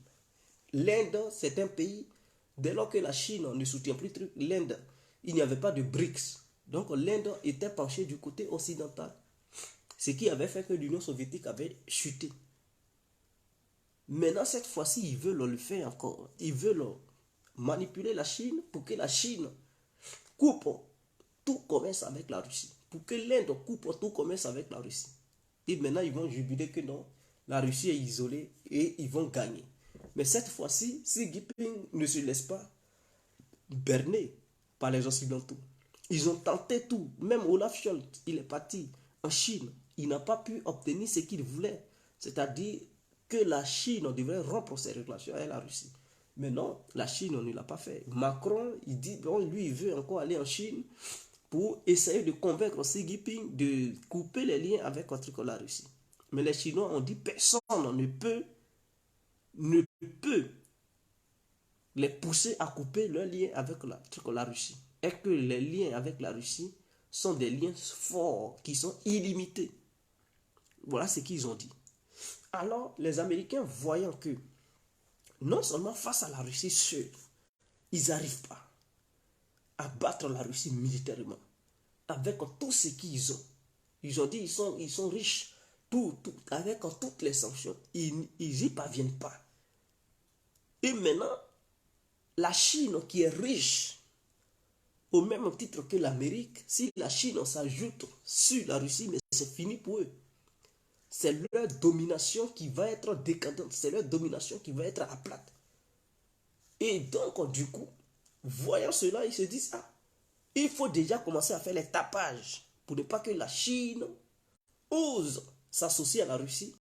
l'Inde, c'est un pays, dès lors que la Chine ne soutient plus l'Inde, il n'y avait pas de BRICS. Donc, l'Inde était penchée du côté occidental. Ce qui avait fait que l'Union soviétique avait chuté. Maintenant, cette fois-ci, ils veulent le faire encore. Ils veulent manipuler la Chine pour que la Chine coupe tout commerce avec la Russie. Pour que l'Inde coupe tout commerce avec la Russie. Et maintenant, ils vont jubiler que non, la Russie est isolée et ils vont gagner. Mais cette fois-ci, Xi Jinping ne se laisse pas berner par les Occidentaux. Ils ont tenté tout. Même Olaf Scholz, il est parti en Chine. Il n'a pas pu obtenir ce qu'il voulait. C'est-à-dire que la Chine devrait rompre ses relations avec la Russie. Mais non, la Chine ne l'a pas fait. Macron, il dit, bon, lui, il veut encore aller en Chine pour essayer de convaincre Xi Jinping de couper les liens avec la Russie. Mais les Chinois ont dit, personne ne peut les pousser à couper leurs liens avec la Russie. Et que les liens avec la Russie sont des liens forts, qui sont illimités. Voilà ce qu'ils ont dit. Alors, les Américains, voyant que non seulement face à la Russie seule, ils n'arrivent pas à battre la Russie militairement, avec tout ce qu'ils ont. Ils ont dit ils sont riches, avec toutes les sanctions. Ils n'y parviennent pas. Et maintenant, la Chine qui est riche, au même titre que l'Amérique, si la Chine s'ajoute sur la Russie, mais c'est fini pour eux. C'est leur domination qui va être décadente, c'est leur domination qui va être à plate. Et donc, du coup, voyant cela, ils se disent, ah, il faut déjà commencer à faire les tapages pour ne pas que la Chine ose s'associer à la Russie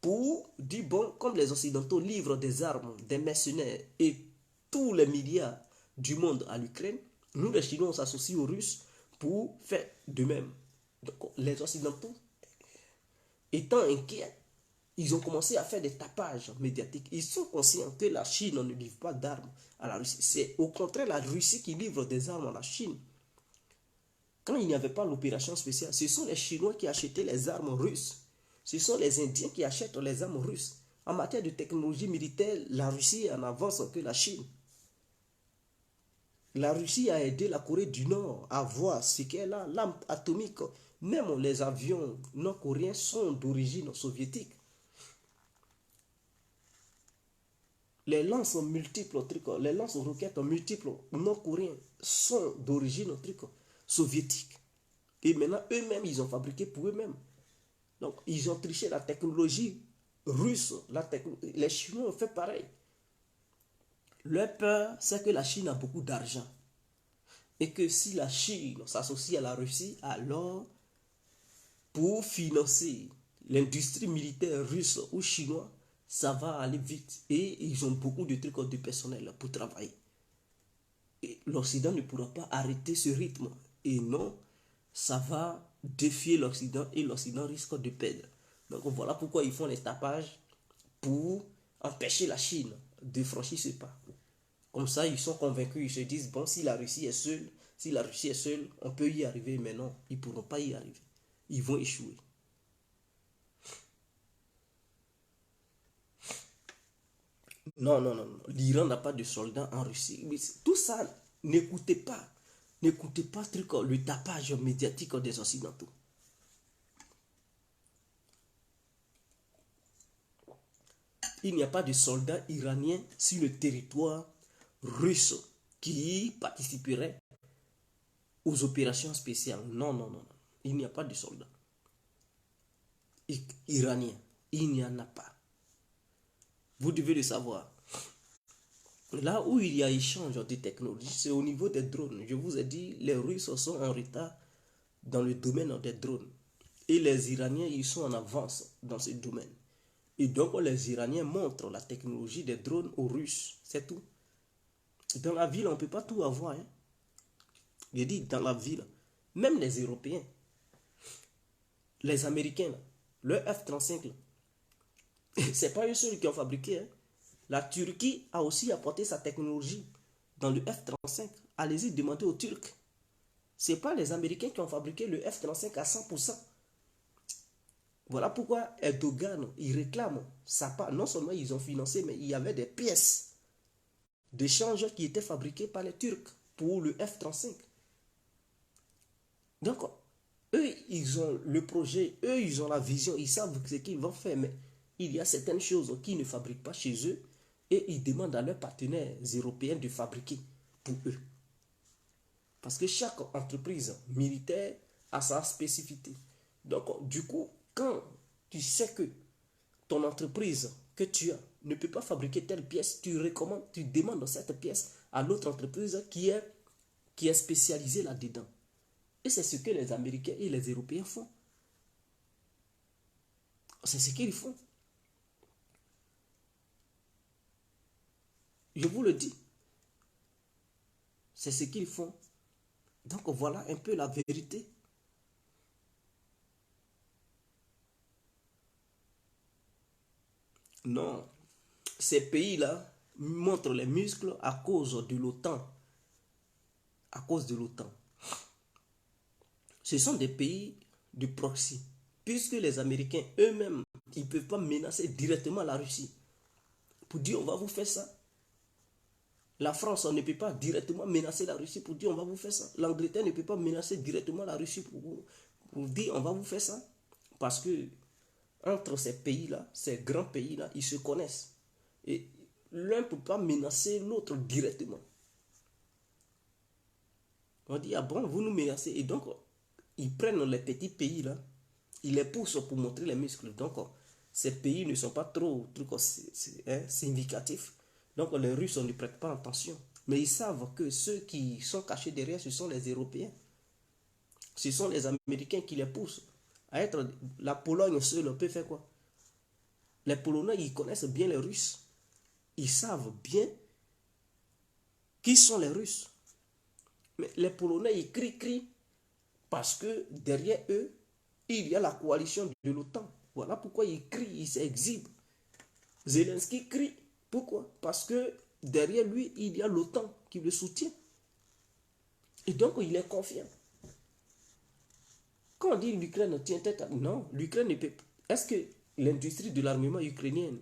pour dire, bon, comme les Occidentaux livrent des armes, des mercenaires et tous les milliards du monde à l'Ukraine, nous les Chinois on s'associe aux Russes pour faire de même. Donc les Occidentaux, étant inquiets, ils ont commencé à faire des tapages médiatiques. Ils sont conscients que la Chine ne livre pas d'armes à la Russie. C'est au contraire la Russie qui livre des armes à la Chine. Quand il n'y avait pas l'opération spéciale, ce sont les Chinois qui achetaient les armes russes. Ce sont les Indiens qui achètent les armes russes. En matière de technologie militaire, la Russie est en avance que la Chine. La Russie a aidé la Corée du Nord à voir ce qu'elle a, l'arme atomique. Même les avions nord-coréens sont d'origine soviétique. Les lances multiples, les lance-roquettes multiples nord-coréens sont d'origine soviétique. Et maintenant, eux-mêmes, ils ont fabriqué pour eux-mêmes. Donc, ils ont triché la technologie russe. Les Chinois ont fait pareil. Leur peur, c'est que la Chine a beaucoup d'argent. Et que si la Chine s'associe à la Russie, alors, pour financer l'industrie militaire russe ou chinoise, ça va aller vite. Et ils ont beaucoup de trucs de personnel pour travailler. Et l'Occident ne pourra pas arrêter ce rythme. Et non, ça va défier l'Occident et l'Occident risque de perdre. Donc voilà pourquoi ils font les tapages pour empêcher la Chine de franchir ce pas. Comme ça, ils sont convaincus, ils se disent, bon, si la Russie est seule, on peut y arriver, mais non, ils ne pourront pas y arriver. Ils vont échouer. Non, non, non, non. L'Iran n'a pas de soldats en Russie. Mais tout ça, N'écoutez pas. N'écoutez pas le tapage médiatique des Occidentaux. Il n'y a pas de soldats iraniens sur le territoire russe qui participeraient aux opérations spéciales. Non, non, non. Il n'y a pas de soldats iraniens. Il n'y en a pas. Vous devez le savoir. Là où il y a échange de technologies, c'est au niveau des drones. Je vous ai dit, les Russes sont en retard dans le domaine des drones. Et les Iraniens, ils sont en avance dans ce domaine. Et donc, les Iraniens montrent la technologie des drones aux Russes. C'est tout. Dans la ville, on ne peut pas tout avoir. Hein. Je dis dans la ville. Même les Européens, les Américains, le F-35, ce n'est pas eux seuls qui ont fabriqué. Hein. La Turquie a aussi apporté sa technologie dans le F-35. Allez-y, demandez aux Turcs. Ce n'est pas les Américains qui ont fabriqué le F-35 à 100%. Voilà pourquoi Erdogan, il réclame sa part. Non seulement ils ont financé, mais il y avait des pièces d'échange qui étaient fabriquées par les Turcs pour le F-35. Donc, eux, ils ont le projet, eux, ils ont la vision, ils savent ce qu'ils vont faire, mais il y a certaines choses qu'ils ne fabriquent pas chez eux et ils demandent à leurs partenaires européens de fabriquer pour eux. Parce que chaque entreprise militaire a sa spécificité. Donc, du coup, quand tu sais que ton entreprise que tu as ne peut pas fabriquer telle pièce, tu recommandes, tu demandes cette pièce à l'autre entreprise qui est spécialisée là-dedans. Et c'est ce que les Américains et les Européens font. C'est ce qu'ils font. Je vous le dis. C'est ce qu'ils font. Donc voilà un peu la vérité. Non. Ces pays-là montrent les muscles à cause de l'OTAN. À cause de l'OTAN. Ce sont des pays de proxy. Puisque les Américains eux-mêmes, ils ne peuvent pas menacer directement la Russie. Pour dire on va vous faire ça. La France on ne peut pas directement menacer la Russie pour dire on va vous faire ça. L'Angleterre ne peut pas menacer directement la Russie pour dire on va vous faire ça. Parce que entre ces pays-là, ces grands pays-là, ils se connaissent. Et l'un ne peut pas menacer l'autre directement. On dit, ah bon, vous nous menacez. Et donc, ils prennent les petits pays-là, ils les poussent pour montrer les muscles. Donc, ces pays ne sont pas trop significatifs. Donc, les Russes ne prêtent pas attention. Mais ils savent que ceux qui sont cachés derrière, ce sont les Européens. Ce sont les Américains qui les poussent à être... La Pologne seule peut faire quoi? Les Polonais, ils connaissent bien les Russes. Ils savent bien qui sont les Russes. Mais les Polonais, ils crient parce que derrière eux, il y a la coalition de l'OTAN. Voilà pourquoi ils crient, ils s'exhibent. Zelensky crie. Pourquoi? Parce que derrière lui, il y a l'OTAN qui le soutient. Et donc, il est confiant. Quand on dit l'Ukraine tient tête à... Non, l'Ukraine ne peut... Est-ce que l'industrie de l'armement ukrainienne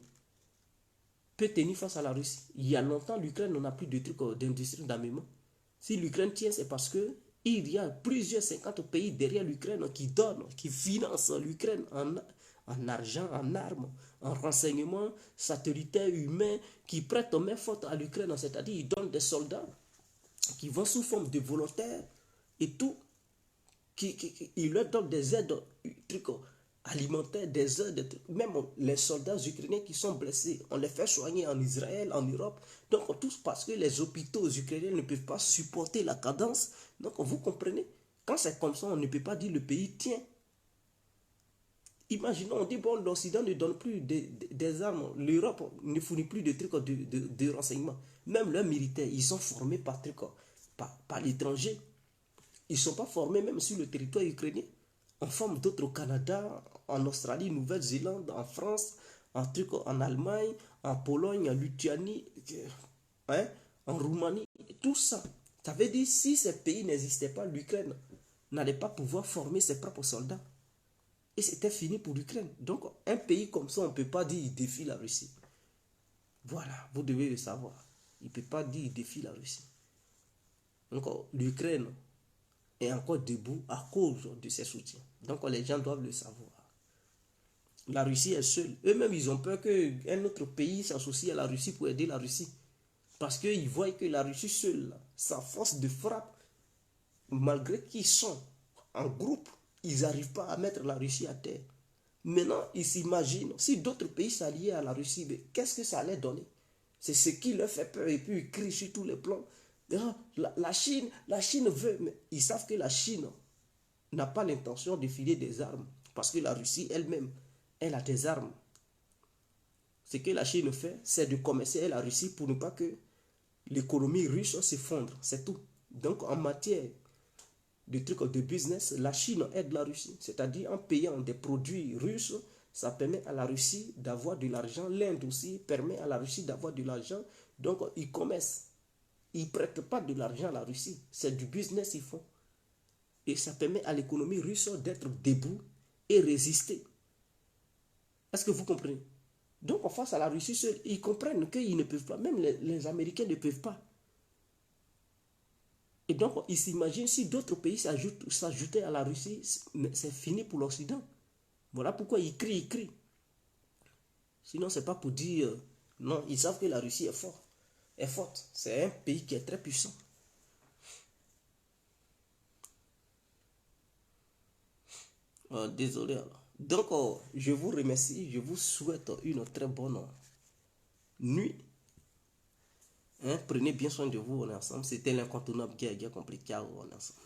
peut tenir face à la Russie? Il y a longtemps, l'Ukraine n'a plus de trucs d'industrie d'armement. Si l'Ukraine tient, c'est parce que il y a plusieurs 50 pays derrière l'Ukraine qui donnent, qui financent l'Ukraine en argent, en armes, en renseignements satellitaires humains, qui prêtent main forte à l'Ukraine, c'est-à-dire ils donnent des soldats qui vont sous forme de volontaires et tout, ils leur donnent des aides trucs alimentaires, des aides, même les soldats ukrainiens qui sont blessés, on les fait soigner en Israël, en Europe. Donc tous parce que les hôpitaux ukrainiens ne peuvent pas supporter la cadence. Donc vous comprenez, quand c'est comme ça, on ne peut pas dire le pays tient. Imaginons, on dit bon, l'Occident ne donne plus des armes, l'Europe ne fournit plus de trucs de renseignement. Même leurs militaires, ils sont formés par l'étranger. Ils ne sont pas formés même sur le territoire ukrainien. On forme d'autres au Canada, en Australie, Nouvelle-Zélande, en France, en Allemagne, en Pologne, en Lituanie, hein, en Roumanie, tout ça. Ça veut dire si ces pays n'existaient pas, l'Ukraine n'allait pas pouvoir former ses propres soldats. Et c'était fini pour l'Ukraine. Donc, un pays comme ça, on ne peut pas dire qu'il défie la Russie. Voilà, vous devez le savoir. Il ne peut pas dire qu'il défie la Russie. Donc, l'Ukraine est encore debout à cause de ses soutiens. Donc, les gens doivent le savoir. La Russie est seule. Eux-mêmes, ils ont peur qu'un autre pays s'associe à la Russie pour aider la Russie. Parce qu'ils voient que la Russie seule, sa force de frappe, malgré qu'ils sont en groupe, ils n'arrivent pas à mettre la Russie à terre. Maintenant, ils s'imaginent, si d'autres pays s'alliaient à la Russie, qu'est-ce que ça allait donner? C'est ce qui leur fait peur et puis ils crient sur tous les plans. La Chine veut, mais ils savent que la Chine n'a pas l'intention de filer des armes. Parce que la Russie elle-même, elle a des armes. Ce que la Chine fait, c'est de commercer avec la Russie pour ne pas que l'économie russe s'effondre. C'est tout. Donc en matière de trucs de business, la Chine aide la Russie. C'est-à-dire en payant des produits russes, ça permet à la Russie d'avoir de l'argent. L'Inde aussi permet à la Russie d'avoir de l'argent. Donc ils commercent. Ils ne prêtent pas de l'argent à la Russie. C'est du business qu'ils font. Et ça permet à l'économie russe d'être debout et résister. Est-ce que vous comprenez? Donc, face à la Russie seule, ils comprennent qu'ils ne peuvent pas. Même les Américains ne peuvent pas. Et donc, ils s'imaginent si d'autres pays s'ajoutaient à la Russie, c'est fini pour l'Occident. Voilà pourquoi ils crient, ils crient. Sinon, ce n'est pas pour dire... non, ils savent que la Russie est forte. C'est un pays qui est très puissant. Désolé alors. Donc, je vous remercie. Je vous souhaite une très bonne nuit. Hein, prenez bien soin de vous, on est ensemble. C'était l'incontournable guerre compliquée, on est ensemble.